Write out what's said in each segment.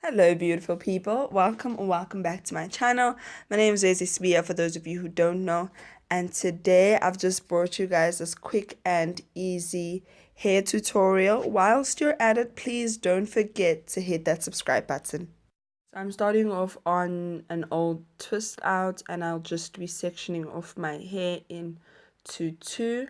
Hello, beautiful people. Welcome or welcome back to my channel. My name is Wezi Sibiya, for those of you who don't know. And today I've just brought you guys this quick and easy hair tutorial. Whilst you're at it, please don't forget to hit that subscribe button. So I'm starting off on an old twist out, and I'll just be sectioning off my hair into two,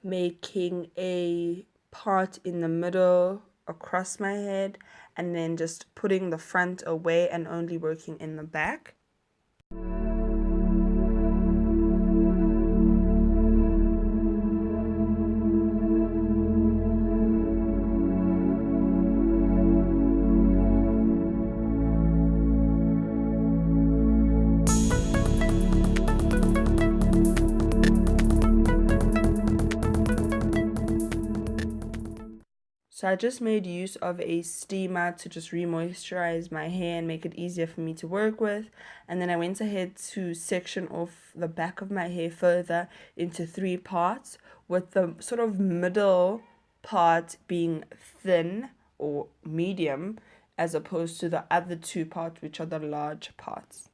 making a part in the middle across my head, and then just putting the front away and only working in the back. So I just made use of a steamer to just re-moisturize my hair and make it easier for me to work with. And then I went ahead to section off the back of my hair further into three parts, with the sort of middle part being thin or medium, as opposed to the other two parts, which are the large parts.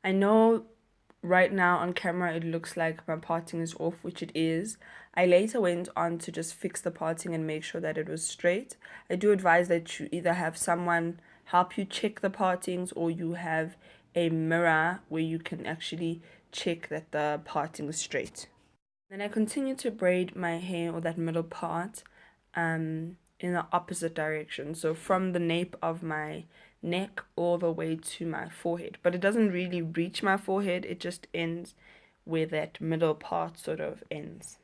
I know right now on camera it looks like my parting is off, which it is. I later went on to just fix the parting and make sure that it was straight. I do advise that you either have someone help you check the partings, or you have a mirror where you can actually check that the parting is straight. Then I continue to braid my hair, or that middle part, in the opposite direction. So from the nape of my neck all the way to my forehead. But it doesn't really reach my forehead, it just ends where that middle part sort of ends.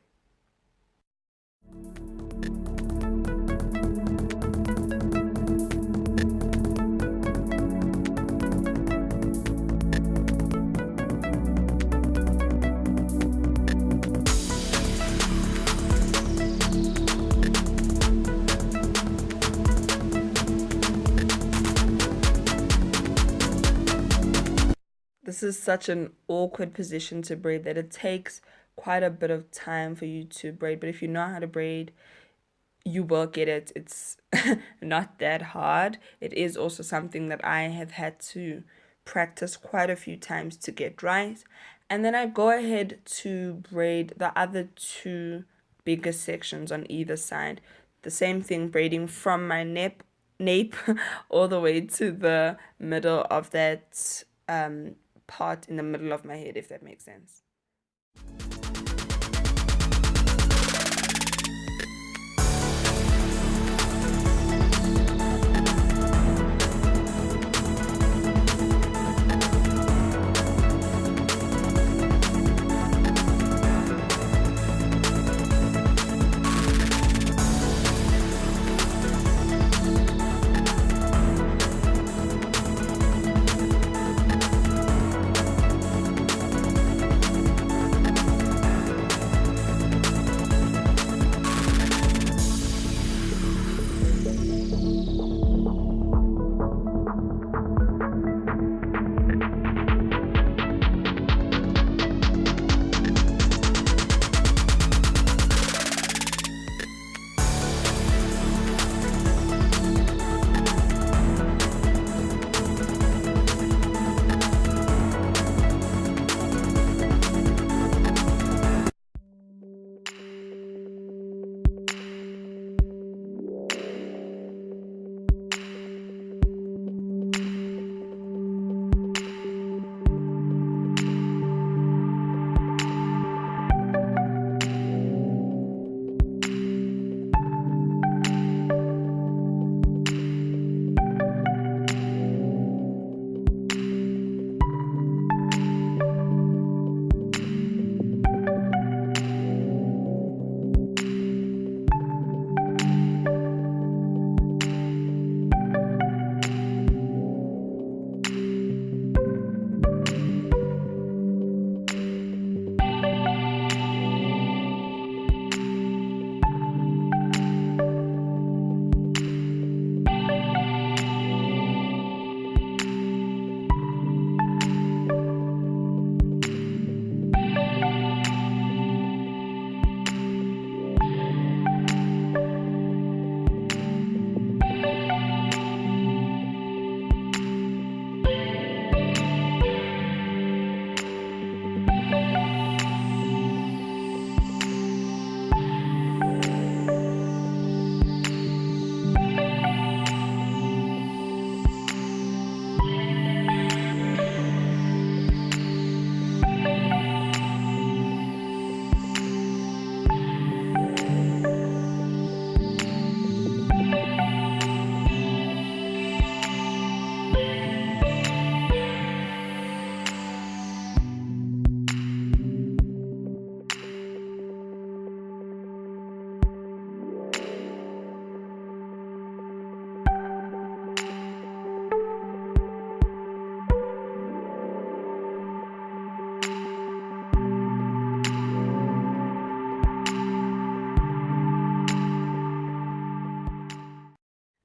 This is such an awkward position to braid that it takes quite a bit of time for you to braid. But if you know how to braid, you will get it. It's not that hard. It is also something that I have had to practice quite a few times to get right. And then I go ahead to braid the other two bigger sections on either side. The same thing, braiding from my nape all the way to the middle of that part in the middle of my head, if that makes sense.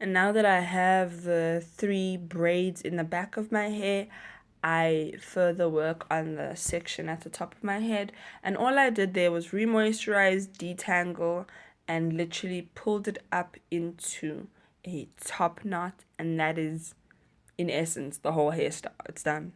And now that I have the 3 braids in the back of my hair, I further work on the section at the top of my head. And all I did there was remoisturize, detangle, and literally pulled it up into a top knot. And that is, in essence, the whole hairstyle. It's done.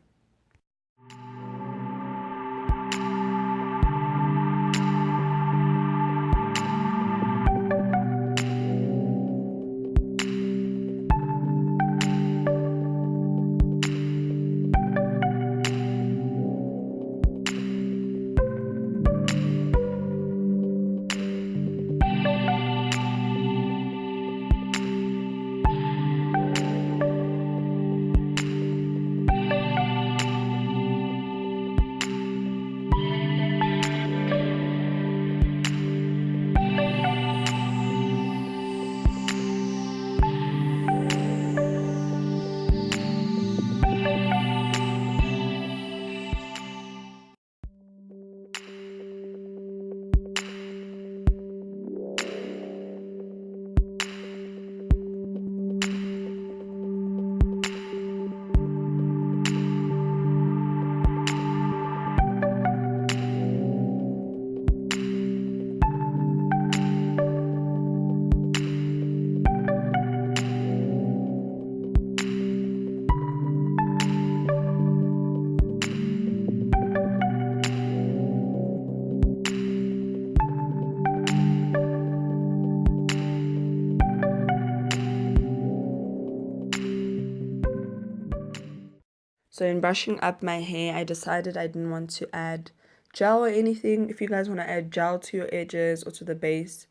So in brushing up my hair, I decided I didn't want to add gel or anything. If you guys want to add gel to your edges or to the base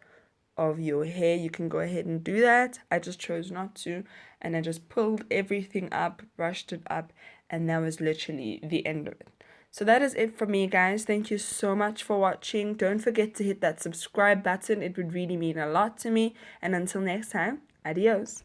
of your hair, you can go ahead and do that. I just chose not to, and I just pulled everything up, brushed it up, and that was literally the end of it. So that is it for me, guys. Thank you so much for watching. Don't forget to hit that subscribe button. It would really mean a lot to me. And until next time, adios.